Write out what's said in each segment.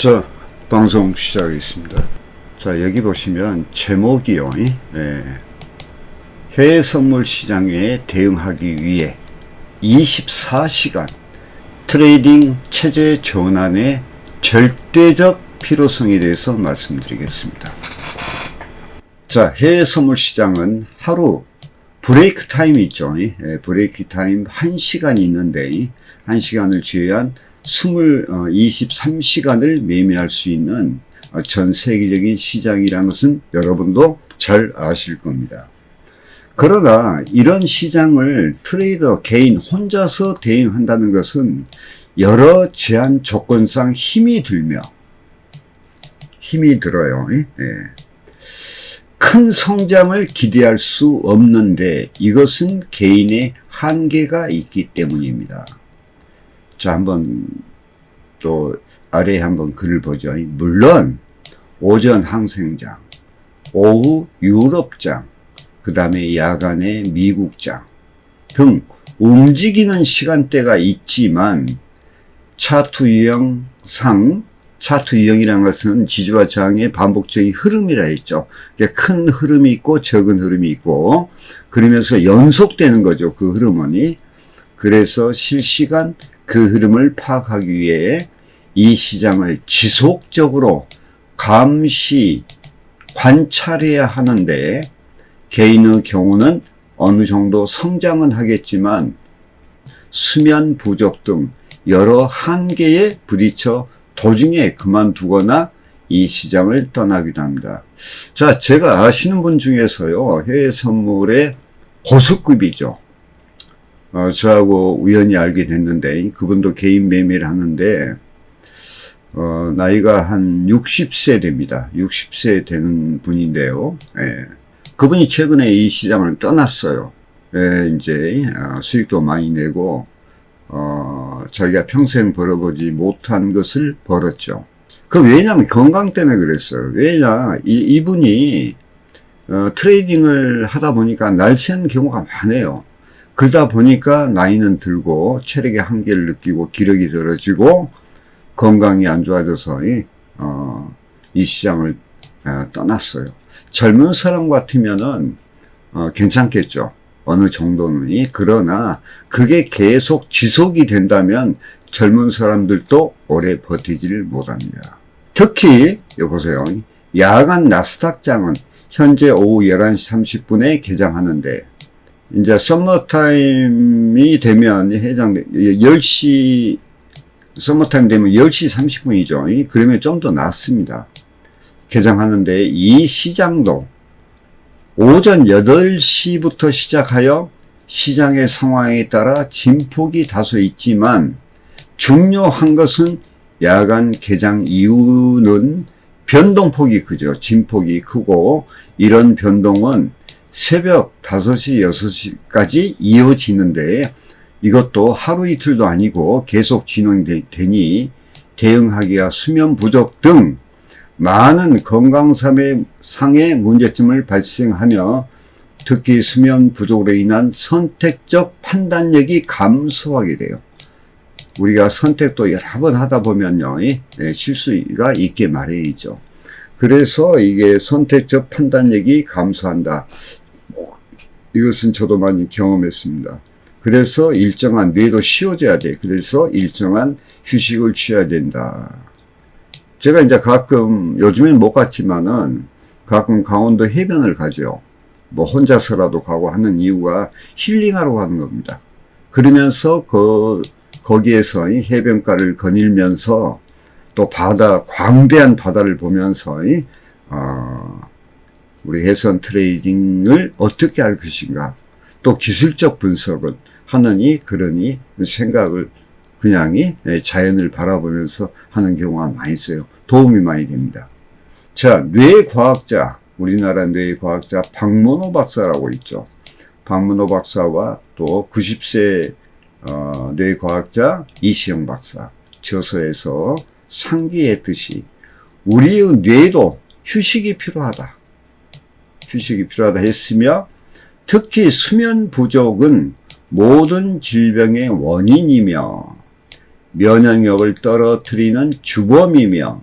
자, 방송 시작하겠습니다. 자, 여기 보시면 제목이요. 해외 선물 시장에 대응하기 위해 24시간 트레이딩 체제 전환의 절대적 필요성에 대해서 말씀드리겠습니다. 자, 해외 선물 시장은 하루 브레이크 타임이 있죠. 브레이크 타임 1시간이 있는데 1시간을 제외한 23시간을 매매할 수 있는 전 세계적인 시장이라는 것은 여러분도 잘 아실 겁니다. 그러나 이런 시장을 트레이더 개인 혼자서 대응한다는 것은 여러 제한 조건상 힘이 들어요. 큰 성장을 기대할 수 없는데 이것은 개인의 한계가 있기 때문입니다. 자, 한번 또 아래에 한번 글을 보죠. 물론 오전 항생장, 오후 유럽장, 그 다음에 야간에 미국장 등 움직이는 시간대가 있지만 차트 유형이라는 것은 지지와 저항의 반복적인 흐름이라 했죠. 큰 흐름이 있고 적은 흐름이 있고 그러면서 연속되는 거죠. 그 흐름은. 그래서 실시간 그 흐름을 파악하기 위해 이 시장을 지속적으로 감시, 관찰해야 하는데 개인의 경우는 어느 정도 성장은 하겠지만 수면 부족 등 여러 한계에 부딪혀 도중에 그만두거나 이 시장을 떠나기도 합니다. 자, 제가 아시는 분 중에서요, 해외 선물의 고수급이죠. 저하고 우연히 알게 됐는데, 그분도 개인 매매를 하는데, 나이가 한 60세 됩니다. 60세 되는 분인데요. 그분이 최근에 이 시장을 떠났어요. 이제, 수익도 많이 내고, 자기가 평생 벌어보지 못한 것을 벌었죠. 왜냐면 건강 때문에 그랬어요. 이분이, 트레이딩을 하다 보니까 날쌘 경우가 많아요. 그러다 보니까 나이는 들고 체력의 한계를 느끼고 기력이 떨어지고 건강이 안 좋아져서 이 시장을 떠났어요. 젊은 사람 같으면은 괜찮겠죠. 어느 정도는. 그러나 그게 계속 지속이 된다면 젊은 사람들도 오래 버티지를 못합니다. 특히 여보세요. 야간 나스닥장은 현재 오후 11시 30분에 개장하는데 이제 썸머타임이 되면 10시 썸머타임 되면 10시 30분이죠. 그러면 좀 더 낫습니다. 개장하는데 이 시장도 오전 8시부터 시작하여 시장의 상황에 따라 진폭이 다소 있지만 중요한 것은 야간 개장 이후는 변동폭이 크죠. 진폭이 크고 이런 변동은 새벽 5시, 6시까지 이어지는데 이것도 하루 이틀도 아니고 계속 진행되니 대응하기가 수면 부족 등 많은 건강상의 문제점을 발생하며 특히 수면 부족으로 인한 선택적 판단력이 감소하게 돼요. 우리가 선택도 여러 번 하다 보면요, 실수가 있게 마련이죠. 그래서 이게 선택적 판단력이 감소한다. 이것은 저도 많이 경험했습니다. 그래서 일정한 뇌도 쉬어져야 돼. 그래서 일정한 휴식을 취해야 된다. 제가 이제 가끔 요즘엔 못 갔지만은 가끔 강원도 해변을 가죠. 혼자서라도 가고 하는 이유가 힐링하러 가는 겁니다. 그러면서 거기에서 해변가를 거닐면서 또 광대한 바다를 보면서 우리 해선 트레이딩을 어떻게 할 것인가, 또 기술적 분석을 하느니 그러니 생각을 그냥 자연을 바라보면서 하는 경우가 많이 있어요. 도움이 많이 됩니다. 자, 뇌과학자, 우리나라 뇌과학자 박문호 박사라고 있죠. 박문호 박사와 또 90세 뇌과학자 이시영 박사 저서에서 상기했듯이 우리의 뇌도 휴식이 필요하다 했으며 특히 수면 부족은 모든 질병의 원인이며 면역력을 떨어뜨리는 주범이며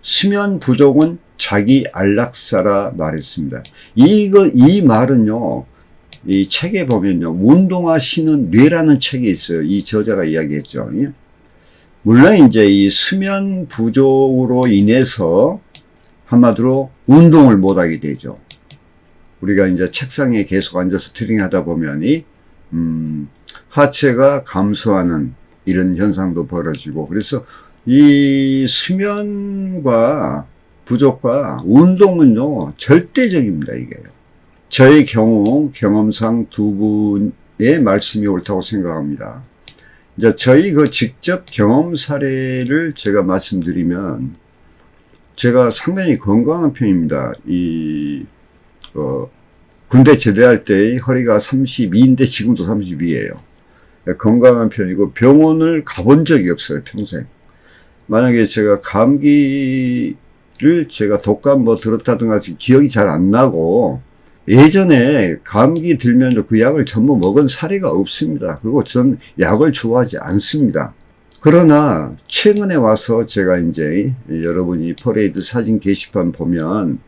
수면 부족은 자기 안락사라 말했습니다. 이 말은요, 이 책에 보면요, 운동하시는 뇌라는 책이 있어요. 이 저자가 이야기했죠. 물론 이제 이 수면 부족으로 인해서 한마디로 운동을 못하게 되죠. 우리가 이제 책상에 계속 앉아서 트레이닝 하다 보면 하체가 감소하는 이런 현상도 벌어지고, 그래서 이 수면과 부족과 운동은요, 절대적입니다, 이게. 저의 경험상 두 분의 말씀이 옳다고 생각합니다. 이제 저희 그 직접 경험 사례를 제가 말씀드리면, 제가 상당히 건강한 편입니다. 군대 제대할 때 허리가 32인데 지금도 32예요. 건강한 편이고 병원을 가본 적이 없어요, 평생. 만약에 제가 감기를 제가 독감 뭐 들었다든가 지금 기억이 잘 안 나고, 예전에 감기 들면 그 약을 전부 먹은 사례가 없습니다. 그리고 전 약을 좋아하지 않습니다. 그러나 최근에 와서 제가 이제 여러분이 퍼레이드 사진 게시판 보면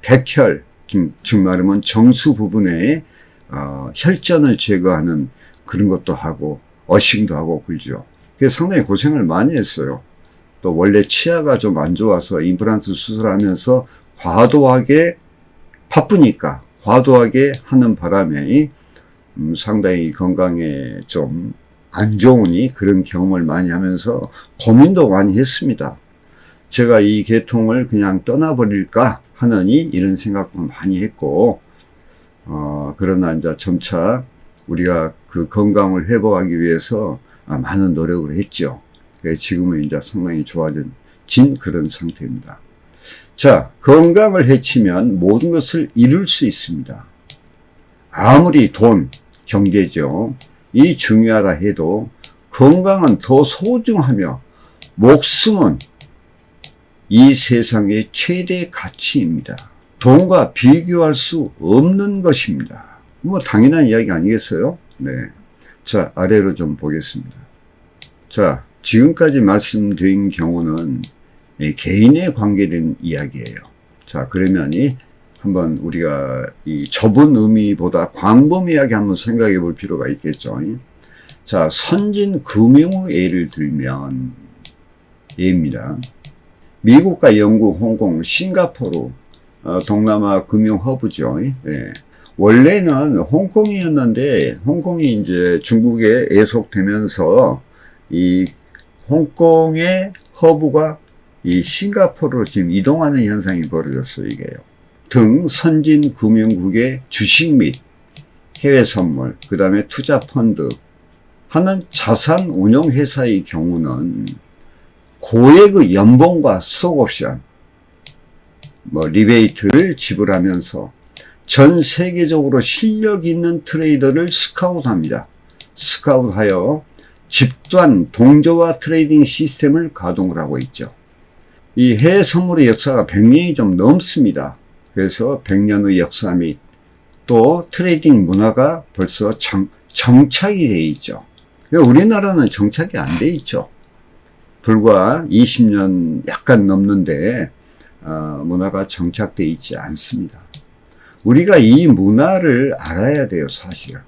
백혈, 즉 말하면 정수 부분에 혈전을 제거하는 그런 것도 하고 어싱도 하고 그러죠. 그래서 상당히 고생을 많이 했어요. 또 원래 치아가 좀 안 좋아서 임플란트 수술하면서 과도하게 바쁘니까 과도하게 하는 바람에 상당히 건강에 좀 안 좋으니 그런 경험을 많이 하면서 고민도 많이 했습니다. 제가 이 계통을 그냥 떠나버릴까 하느니 이런 생각도 많이 했고, 그러나 이제 점차 우리가 그 건강을 회복하기 위해서 많은 노력을 했죠. 그래서 지금은 이제 상당히 좋아진 그런 상태입니다. 자, 건강을 해치면 모든 것을 잃을 수 있습니다. 아무리 돈, 경제죠. 이 중요하다 해도 건강은 더 소중하며 목숨은 이 세상의 최대 가치입니다. 돈과 비교할 수 없는 것입니다. 뭐 당연한 이야기 아니겠어요? 네. 자, 아래로 좀 보겠습니다. 자, 지금까지 말씀드린 경우는 개인에 관계된 이야기예요. 자, 그러면 한번 우리가 이 좁은 의미보다 광범위하게 한번 생각해 볼 필요가 있겠죠. 자, 선진 금융의 예를 들면, 예입니다. 미국과 영국, 홍콩, 싱가포르, 동남아 금융 허브죠. 예. 원래는 홍콩이었는데, 홍콩이 이제 중국에 애속되면서, 이 홍콩의 허브가 이 싱가포르로 지금 이동하는 현상이 벌어졌어요, 이게요. 등 선진 금융국의 주식 및 해외 선물, 그 다음에 투자 펀드 하는 자산 운용 회사의 경우는 고액의 연봉과 스톡옵션, 리베이트를 지불하면서 전 세계적으로 실력 있는 트레이더를 스카웃합니다. 스카웃하여 집단 동조화 트레이딩 시스템을 가동을 하고 있죠. 이 해외 선물의 역사가 100년이 좀 넘습니다. 그래서 100년의 역사 및 또 트레이딩 문화가 벌써 정착이 되어 있죠. 우리나라는 정착이 안 되어 있죠. 불과 20년 약간 넘는데 문화가 정착되어 있지 않습니다. 우리가 이 문화를 알아야 돼요, 사실은.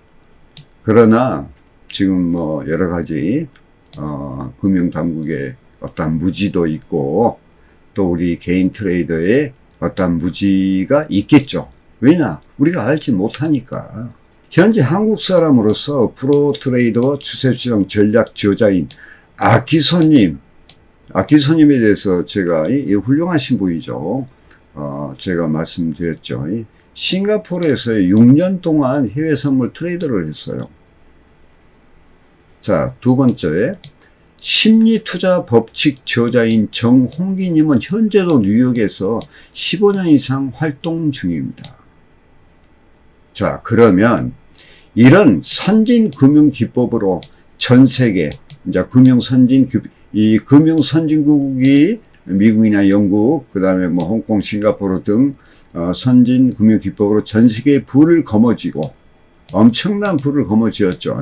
그러나 지금 여러 가지 금융당국의 어떤 무지도 있고 또 우리 개인 트레이더의 어떤 무지가 있겠죠. 왜냐? 우리가 알지 못하니까. 현재 한국 사람으로서 프로 트레이더 추세추정 전략 저자인 아키소님에 대해서 제가 훌륭하신 분이죠. 제가 말씀드렸죠. 싱가포르에서 6년 동안 해외 선물 트레이더를 했어요. 자, 두 번째, 심리투자 법칙 저자인 정홍기님은 현재도 뉴욕에서 15년 이상 활동 중입니다. 자, 그러면 이런 선진 금융 기법으로 전 세계 이제 이 금융 선진국이 미국이나 영국, 그다음에 홍콩, 싱가포르 등 선진 금융 기법으로 전 세계에 불을 거머쥐고 엄청난 불을 거머쥐었죠.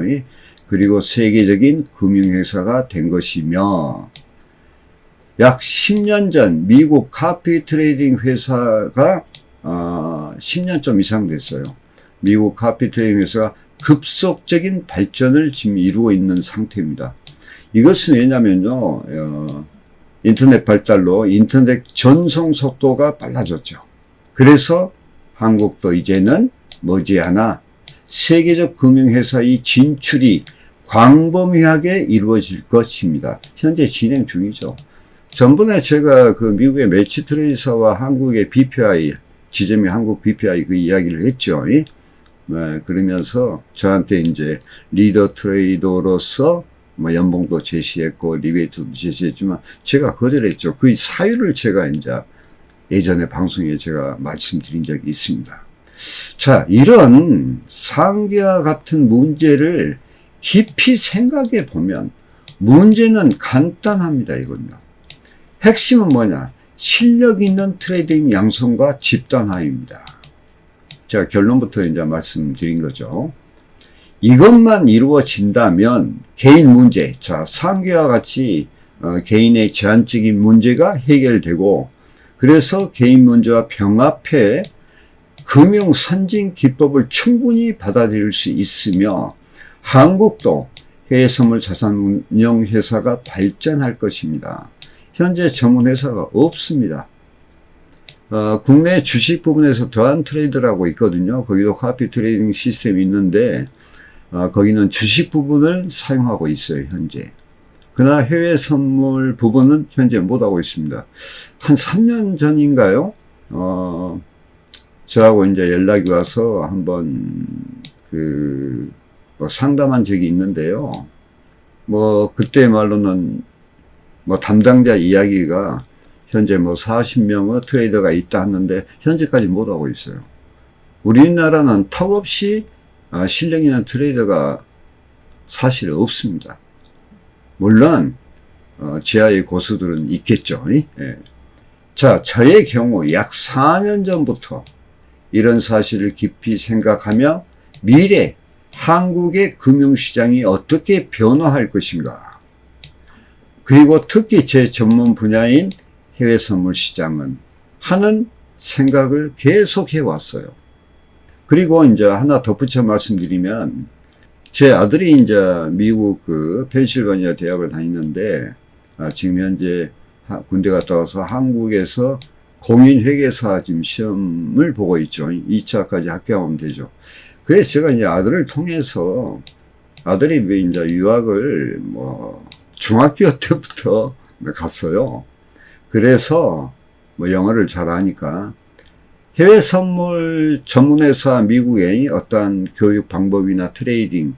그리고 세계적인 금융회사가 된 것이며, 약 10년 전 미국 카피 트레이딩 회사가 10년 좀 이상 됐어요. 미국 카피 트레이딩 회사가 급속적인 발전을 지금 이루고 있는 상태입니다. 이것은 왜냐면요, 인터넷 발달로 인터넷 전송 속도가 빨라졌죠. 그래서 한국도 이제는 머지않아 세계적 금융회사의 진출이 광범위하게 이루어질 것입니다. 현재 진행 중이죠. 전번에 제가 그 미국의 매치 트레이서와 한국의 BPI, 지점이 한국 BPI 그 이야기를 했죠. 그러면서 저한테 이제 리더 트레이더로서 뭐 연봉도 제시했고 리베이트도 제시했지만 제가 거절했죠. 그 사유를 제가 이제 예전에 방송에 제가 말씀드린 적이 있습니다. 자, 이런 상기와 같은 문제를 깊이 생각해 보면 문제는 간단합니다. 이건요. 핵심은 뭐냐? 실력 있는 트레이딩 양성과 집단화입니다. 제가 결론부터 이제 말씀드린 거죠. 이것만 이루어진다면 개인 문제, 자, 상기와 같이 개인의 제한적인 문제가 해결되고 그래서 개인 문제와 병합해 금융 선진 기법을 충분히 받아들일 수 있으며 한국도 해외 선물 자산 운용 회사가 발전할 것입니다. 현재 전문 회사가 없습니다. 국내 주식 부분에서 더한 트레이더라고 있거든요. 거기도 카피 트레이딩 시스템이 있는데 거기는 주식 부분을 사용하고 있어요. 현재. 그러나 해외 선물 부분은 현재 못하고 있습니다. 한 3년 전인가요? 저하고 이제 연락이 와서 한번 뭐 상담한 적이 있는데요. 뭐 그때 말로는 뭐 담당자 이야기가 현재 뭐 40명의 트레이더가 있다 하는데 현재까지 못하고 있어요. 우리나라는 턱없이 실력 있는 트레이더가 사실 없습니다. 물론 지하의 고수들은 있겠죠. 예. 자, 저의 경우 약 4년 전부터 이런 사실을 깊이 생각하며 미래 한국의 금융시장이 어떻게 변화할 것인가, 그리고 특히 제 전문 분야인 해외 선물 시장은 하는 생각을 계속 해왔어요. 그리고 이제 하나 덧붙여 말씀드리면 제 아들이 이제 미국 그 펜실바니아 대학을 다니는데 지금 현재 군대 갔다 와서 한국에서 공인회계사 지금 시험을 보고 있죠. 2차까지 합격하면 되죠. 그래서 제가 이제 아들을 통해서 아들이 이제 유학을 뭐 중학교 때부터 갔어요. 그래서 뭐 영어를 잘 하니까 해외 선물 전문회사 미국의 어떠한 교육 방법이나 트레이딩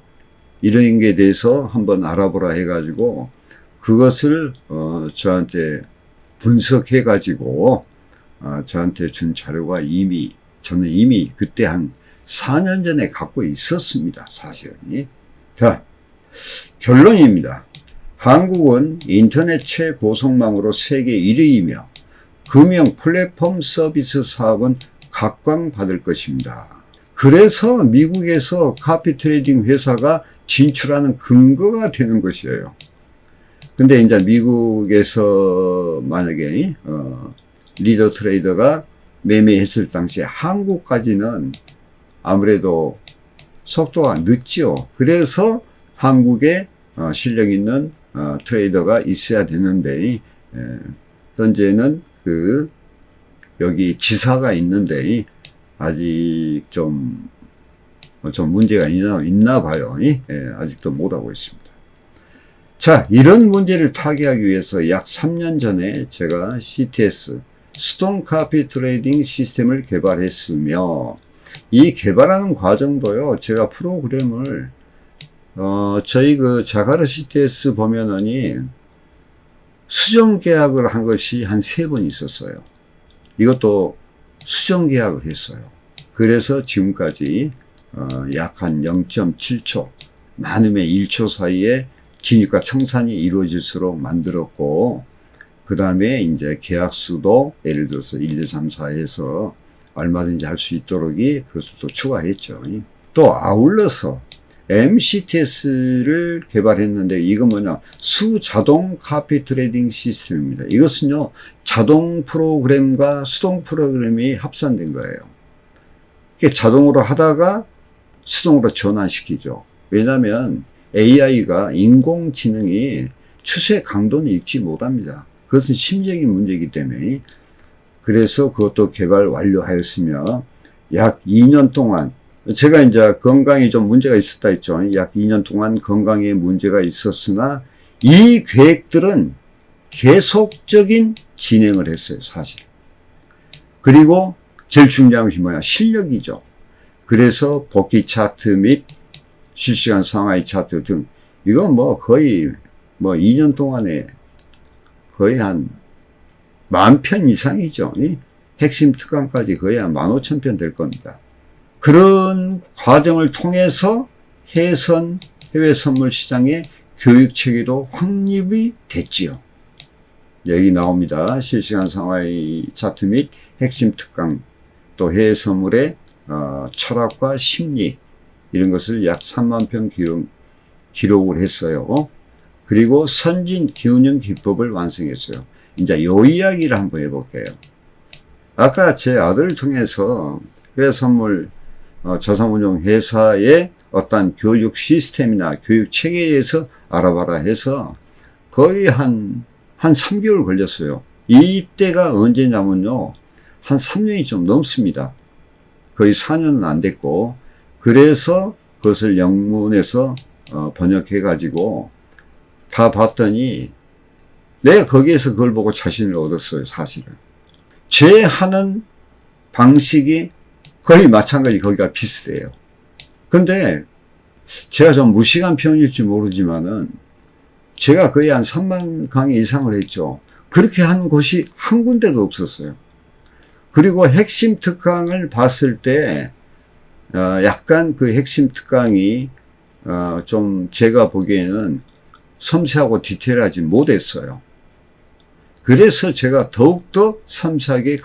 이런 게 대해서 한번 알아보라 해가지고 그것을 저한테 분석해 가지고 저한테 준 자료가 저는 이미 그때 한 4년 전에 갖고 있었습니다. 사실은. 자, 결론입니다. 한국은 인터넷 최고속망으로 세계 1위이며 금융 플랫폼 서비스 사업은 각광받을 것입니다. 그래서 미국에서 카피 트레이딩 회사가 진출하는 근거가 되는 것이에요. 근데 이제 미국에서 만약에 리더 트레이더가 매매했을 당시에 한국까지는 아무래도 속도가 늦죠. 그래서 한국에 실력 있는 트레이더가 있어야 되는데 현재는 여기 지사가 있는데 아직 좀 문제가 있나 봐요. 아직도 못하고 있습니다. 자, 이런 문제를 타개하기 위해서 약 3년 전에 제가 CTS, 스톤 카피 트레이딩 시스템을 개발했으며 이 개발하는 과정도요, 제가 프로그램을 저희 자가르 CTS 보면은 수정 계약을 한 것이 한 3번 있었어요. 이것도 수정 계약을 했어요. 그래서 지금까지 약 한 0.7초, 많으면 1초 사이에 진입과 청산이 이루어질수록 만들었고, 그 다음에 이제 계약수도 예를 들어서 1, 2, 3, 4에서 얼마든지 할 수 있도록 그것을 또 추가했죠. 또 아울러서 MCTS를 개발했는데 이건 뭐냐? 수자동 카피 트레이딩 시스템입니다. 이것은요, 자동 프로그램과 수동 프로그램이 합산된 거예요. 이게 자동으로 하다가 수동으로 전환시키죠. 왜냐하면 AI가 인공지능이 추세 강도는 읽지 못합니다. 그것은 심리적인 문제이기 때문에. 그래서 그것도 개발 완료하였으며 약 2년 동안 제가 이제 건강에 좀 문제가 있었다 했죠. 약 2년 동안 건강에 문제가 있었으나 이 계획들은 계속적인 진행을 했어요, 사실. 그리고 제일 중요한 것이 뭐야? 실력이죠. 그래서 복귀 차트 및 실시간 상하이 차트 등 이건 뭐 거의 2년 동안에 거의 한 10,000편 이상이죠. 핵심 특강까지 거의 한 15,000편 될 겁니다. 그런 과정을 통해서 해외 선물 시장의 교육 체계도 확립이 됐지요. 여기 나옵니다. 실시간 상하이 차트 및 핵심 특강, 또 해외 선물의 철학과 심리, 이런 것을 약 3만 편 기록을 했어요. 그리고 선진 기운형 기법을 완성했어요. 이제 요 이야기를 한번 해볼게요. 아까 제 아들을 통해서 해외 선물 자산운용 회사의 어떤 교육 시스템이나 교육 체계에 대해서 알아봐라 해서 거의 한 3개월 걸렸어요. 이때가 언제냐면요, 한 3년이 좀 넘습니다. 거의 4년은 안 됐고, 그래서 그것을 영문에서 번역해 가지고 다 봤더니 내가 거기에서 그걸 보고 자신을 얻었어요, 사실은. 제 하는 방식이 거의 마찬가지, 거기가 비슷해요. 근데 제가 좀 무식한 편일지 모르지만은 제가 거의 한 3만 강의 이상을 했죠. 그렇게 한 곳이 한 군데도 없었어요. 그리고 핵심 특강을 봤을 때 약간 그 핵심 특강이 좀 제가 보기에는 섬세하고 디테일하지 못했어요. 그래서 제가 더욱더 섬세하게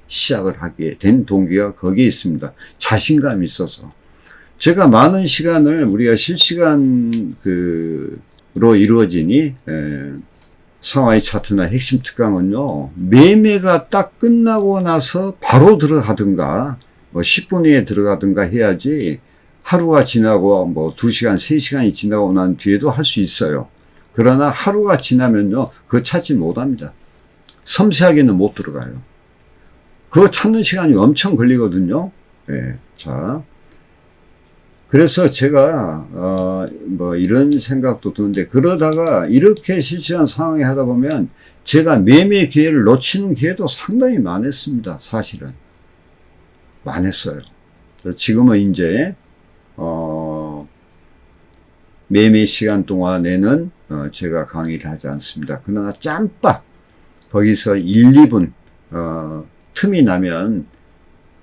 시작을 하게 된 동기가 거기에 있습니다. 자신감이 있어서. 제가 많은 시간을 우리가 실시간으로 이루어지니 상하이 차트나 핵심 특강은요, 매매가 딱 끝나고 나서 바로 들어가든가 10분 후에 들어가든가 해야지, 하루가 지나고 2시간, 3시간이 지나고 난 뒤에도 할 수 있어요. 그러나 하루가 지나면요, 그거 찾지 못합니다. 섬세하게는 못 들어가요. 그거 찾는 시간이 엄청 걸리거든요. 네, 자. 그래서 제가, 이런 생각도 드는데, 그러다가 이렇게 실시간 상황에 하다 보면 제가 매매 기회를 놓치는 기회도 상당히 많았습니다. 사실은. 많았어요. 지금은 이제, 매매 시간 동안에는, 제가 강의를 하지 않습니다. 그러나 짬박, 거기서 1, 2분, 틈이 나면,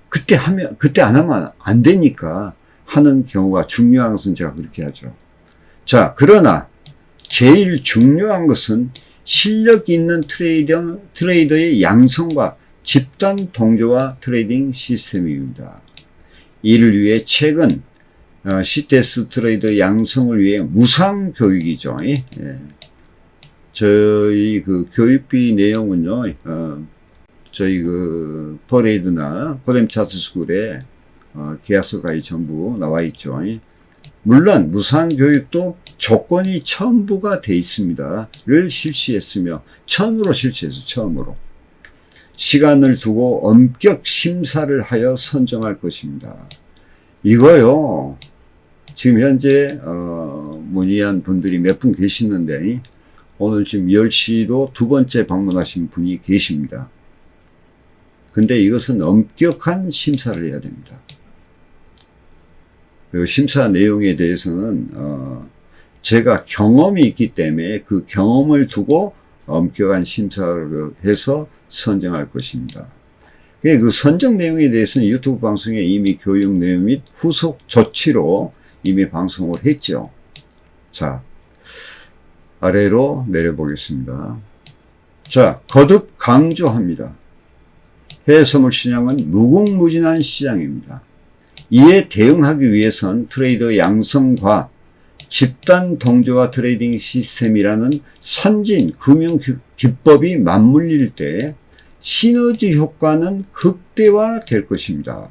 그때 안 하면 안 되니까, 하는 경우가 중요한 것은 제가 그렇게 하죠. 자, 그러나 제일 중요한 것은 실력 있는 트레이더의 양성과 집단 동조화 트레이딩 시스템입니다. 이를 위해 최근 CTS 트레이더 양성을 위해 무상 교육이죠. 예. 저희 그 교육비 내용은요, 저희 그 퍼레이드나 코뎀 차트 스쿨에 계약서가 전부 나와 있죠. 물론 무상 교육도 조건이 첨부가 돼 있습니다.를 실시했으며, 처음으로. 시간을 두고 엄격 심사를 하여 선정할 것입니다. 이거요, 지금 현재 문의한 분들이 몇 분 계시는데, 오늘 지금 10시도 두 번째 방문하신 분이 계십니다. 근데 이것은 엄격한 심사를 해야 됩니다. 그 심사 내용에 대해서는 제가 경험이 있기 때문에 그 경험을 두고 엄격한 심사를 해서 선정할 것입니다. 그 선정 내용에 대해서는 유튜브 방송에 이미 교육 내용 및 후속 조치로 이미 방송을 했죠. 자, 아래로 내려보겠습니다. 자, 거듭 강조합니다. 해외 선물 시장은 무궁무진한 시장입니다. 이에 대응하기 위해선 트레이더 양성과 집단 동조화 트레이딩 시스템이라는 선진 금융 기법이 맞물릴 때 시너지 효과는 극대화될 것입니다.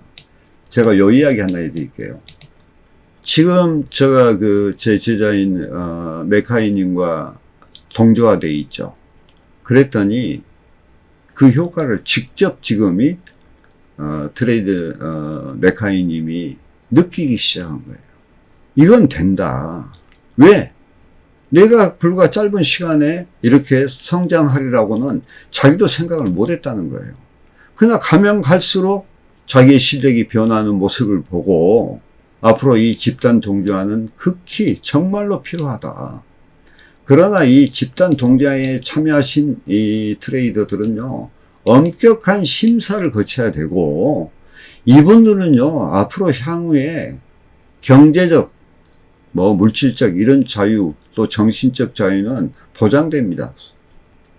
제가 요 이야기 하나 해드릴게요. 지금 제가 제 제자인 메카이님과 동조화되어 있죠. 그랬더니 그 효과를 직접 지금이 트레이드 메카이님이 느끼기 시작한 거예요. 이건 된다. 왜? 내가 불과 짧은 시간에 이렇게 성장하리라고는 자기도 생각을 못했다는 거예요. 그러나 가면 갈수록 자기의 실력이 변하는 모습을 보고 앞으로 이 집단 동조화는 극히 정말로 필요하다. 그러나 이 집단 동조화에 참여하신 이 트레이더들은요, 엄격한 심사를 거쳐야 되고, 이분들은요, 앞으로 향후에 경제적, 물질적 이런 자유, 또 정신적 자유는 보장됩니다.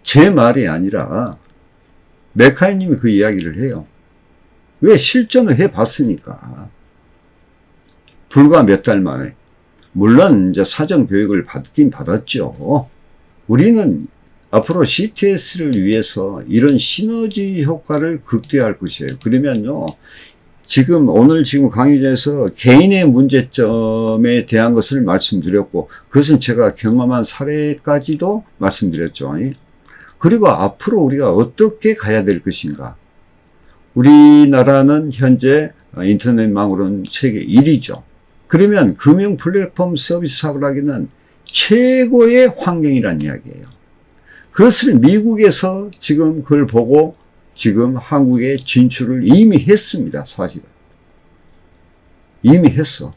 제 말이 아니라 메카이님이 그 이야기를 해요. 왜? 실전을 해봤으니까. 불과 몇 달 만에. 물론 이제 사전 교육을 받긴 받았죠. 우리는 앞으로 CTS를 위해서 이런 시너지 효과를 극대화할 것이에요. 그러면요, 오늘 강의에서 개인의 문제점에 대한 것을 말씀드렸고, 그것은 제가 경험한 사례까지도 말씀드렸죠. 그리고 앞으로 우리가 어떻게 가야 될 것인가. 우리나라는 현재 인터넷망으로는 세계 1위죠. 그러면 금융 플랫폼 서비스 사업을 하기는 최고의 환경이란 이야기예요. 그것을 미국에서 지금 그걸 보고 지금 한국에 진출을 이미 했습니다. 사실은. 이미 했어.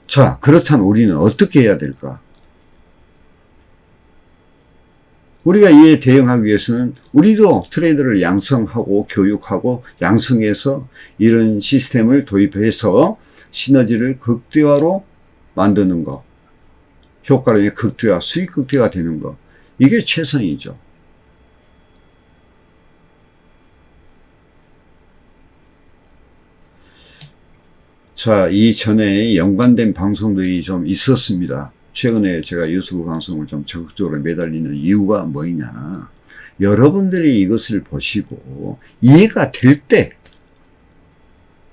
자, 그렇다면 우리는 어떻게 해야 될까? 우리가 이에 대응하기 위해서는 우리도 트레이더를 양성하고 교육하고 양성해서 이런 시스템을 도입해서 시너지를 극대화로 만드는 거. 효과를 극대화, 수익 극대화 되는 거. 이게 최선이죠. 자, 이전에 연관된 방송들이 좀 있었습니다. 최근에 제가 유튜브 방송을 좀 적극적으로 매달리는 이유가 뭐냐. 여러분들이 이것을 보시고 이해가 될 때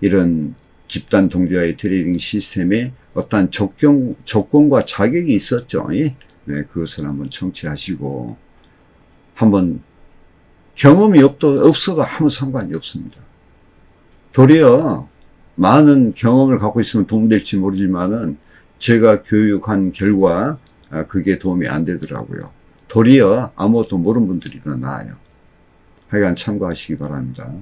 이런 집단 동조화의 트레이딩 시스템에 어떤 조건과 자격이 있었죠. 네, 그것을 한번 청취하시고 한번 경험이 없어도 아무 상관이 없습니다. 도리어 많은 경험을 갖고 있으면 도움될지 모르지만은 제가 교육한 결과 그게 도움이 안 되더라고요. 도리어 아무것도 모르는 분들이 더 나아요. 하여간 참고하시기 바랍니다.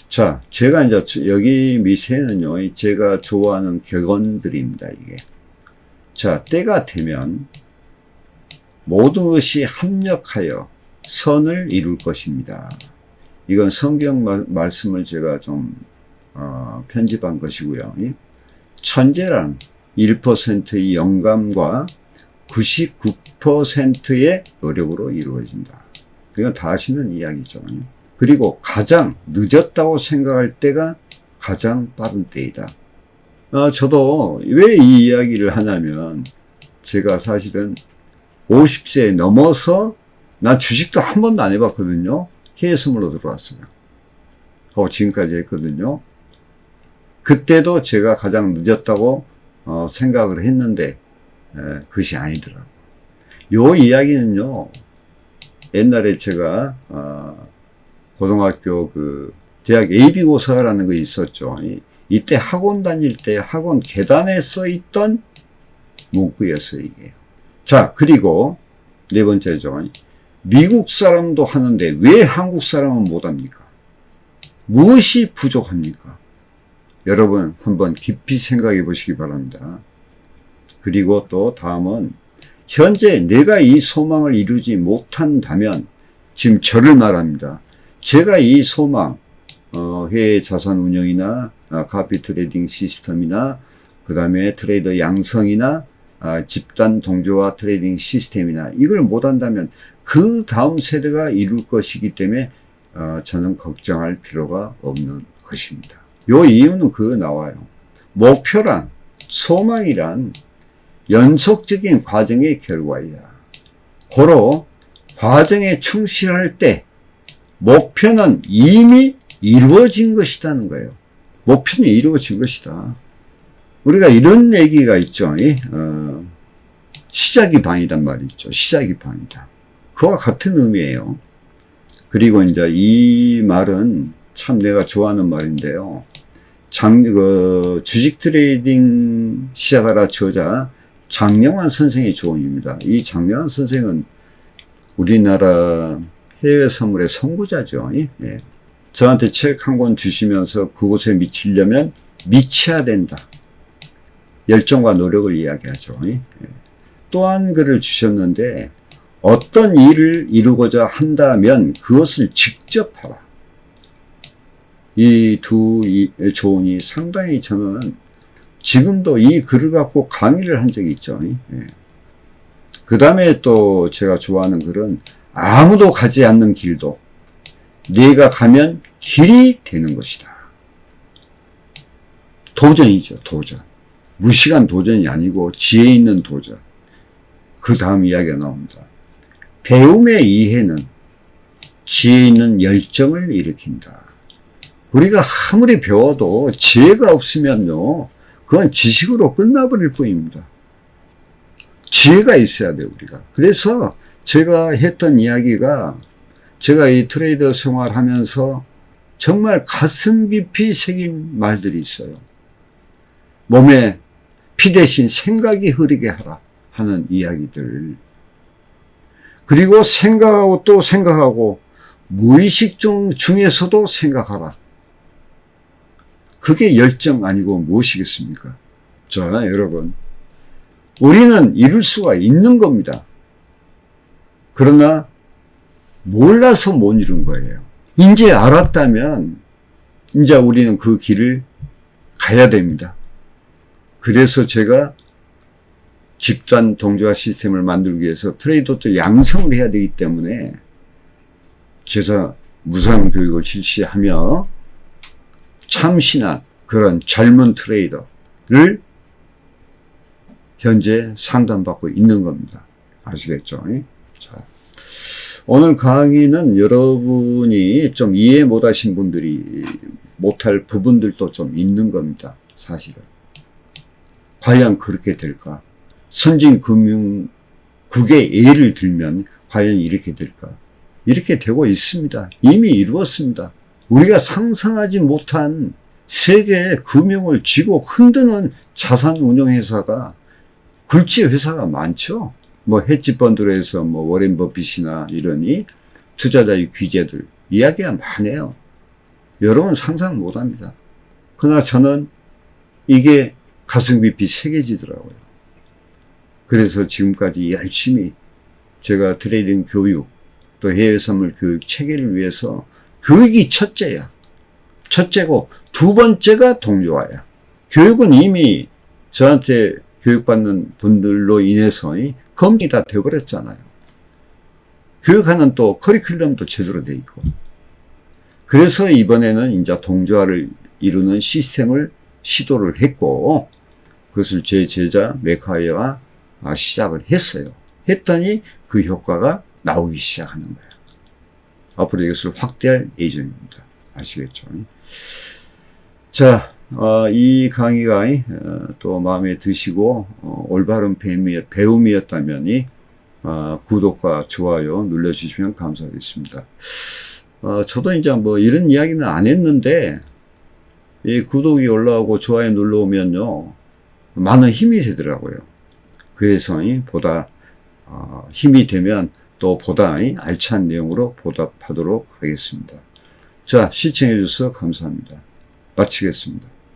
자, 제가 이제 여기 밑에는요, 제가 좋아하는 격언들입니다, 이게. 자, 때가 되면 모든 것이 합력하여 선을 이룰 것입니다. 이건 성경 말씀을 제가 좀 편집한 것이고요. 천재란 1%의 영감과 99%의 노력으로 이루어진다. 이건 다 아시는 이야기죠. 그리고 가장 늦었다고 생각할 때가 가장 빠른 때이다. 저도 왜 이 이야기를 하냐면 제가 사실은 50세 넘어서 나 주식도 한 번도 안 해봤거든요. 해외 선물로 들어왔어요. 지금까지 했거든요. 그때도 제가 가장 늦었다고 생각을 했는데 그것이 아니더라고요. 요 이야기는요, 옛날에 제가 고등학교 대학 예비고사라는 거 있었죠. 이때 학원 다닐 때 학원 계단에 써 있던 문구였어요, 이게. 자, 그리고 네 번째죠. 미국 사람도 하는데 왜 한국 사람은 못합니까? 무엇이 부족합니까? 여러분 한번 깊이 생각해 보시기 바랍니다. 그리고 또 다음은 현재 내가 이 소망을 이루지 못한다면 지금 저를 말합니다. 제가 이 소망, 해외 자산 운용이나 카피 트레이딩 시스템이나 그 다음에 트레이더 양성이나 집단 동조화 트레이딩 시스템이나 이걸 못한다면 그 다음 세대가 이룰 것이기 때문에 저는 걱정할 필요가 없는 것입니다. 요 이유는 나와요. 목표란, 소망이란 연속적인 과정의 결과이야. 고로 과정에 충실할 때 목표는 이미 이루어진 것이라는 거예요. 목표는 이루어진 것이다. 우리가 이런 얘기가 있죠. 시작이 반이란 말이 있죠. 시작이 반이다. 그와 같은 의미예요. 그리고 이제 이 말은 참 내가 좋아하는 말인데요. 주식 트레이딩 시작하라 저자 장영환 선생의 조언입니다. 이 장영환 선생은 우리나라 해외 선물의 선구자죠. 예. 저한테 책 한 권 주시면서 그곳에 미치려면 미쳐야 된다. 열정과 노력을 이야기하죠. 예. 또 한 글을 주셨는데 어떤 일을 이루고자 한다면 그것을 직접 하라. 이 두 조언이 상당히 저는 지금도 이 글을 갖고 강의를 한 적이 있죠. 예. 그 다음에 또 제가 좋아하는 글은 아무도 가지 않는 길도 네가 가면 길이 되는 것이다. 도전이죠. 도전. 무시간 도전이 아니고 지혜 있는 도전. 그 다음 이야기가 나옵니다. 배움의 이해는 지혜 있는 열정을 일으킨다. 우리가 아무리 배워도 지혜가 없으면요, 그건 지식으로 끝나버릴 뿐입니다. 지혜가 있어야 돼요, 우리가. 그래서 제가 했던 이야기가 제가 이 트레이더 생활하면서 정말 가슴 깊이 새긴 말들이 있어요. 몸에 피 대신 생각이 흐르게 하라 하는 이야기들. 그리고 생각하고 또 생각하고 무의식 중에서도 생각하라. 그게 열정 아니고 무엇이겠습니까? 자, 여러분. 우리는 이룰 수가 있는 겁니다. 그러나 몰라서 못 이룬 거예요. 이제 알았다면 이제 우리는 그 길을 가야 됩니다. 그래서 제가 집단 동조화 시스템을 만들기 위해서 트레이더도 양성을 해야 되기 때문에 제가 무상 교육을 실시하며 참신한 그런 젊은 트레이더를 현재 상담받고 있는 겁니다. 아시겠죠? 자, 오늘 강의는 여러분이 좀 이해 못하신 분들이 못할 부분들도 좀 있는 겁니다. 사실은. 과연 그렇게 될까? 선진금융국의 예를 들면 과연 이렇게 될까? 이렇게 되고 있습니다. 이미 이루었습니다. 우리가 상상하지 못한 세계의 금융을 쥐고 흔드는 자산운용회사가 굴지 회사가 많죠. 뭐 헤지펀드로 해서 뭐 워렌 버핏이나 이러니 투자자의 귀재들 이야기가 많아요. 여러분 상상 못합니다. 그러나 저는 이게 가슴 깊이 새겨지더라고요. 그래서 지금까지 열심히 제가 트레이딩 교육 또 해외 선물 교육 체계를 위해서 교육이 첫째야. 첫째고 두 번째가 동조화야. 교육은 이미 저한테 교육받는 분들로 인해서 검증이 다 되어버렸잖아요. 교육하는 또 커리큘럼도 제대로 돼 있고. 그래서 이번에는 이제 동조화를 이루는 시스템을 시도를 했고, 그것을 제 제자 맥하이어가 시작을 했어요. 했더니 그 효과가 나오기 시작하는 거예요. 앞으로 이것을 확대할 예정입니다. 아시겠죠? 자, 이 강의가 또 마음에 드시고 올바른 배움이었다면 구독과 좋아요 눌러주시면 감사하겠습니다. 저도 이제 뭐 이런 이야기는 안 했는데 이 구독이 올라오고 좋아요 눌러오면요 많은 힘이 되더라고요. 그래서 보다 힘이 되면 또 보다 알찬 내용으로 보답하도록 하겠습니다. 자, 시청해 주셔서 감사합니다. 마치겠습니다.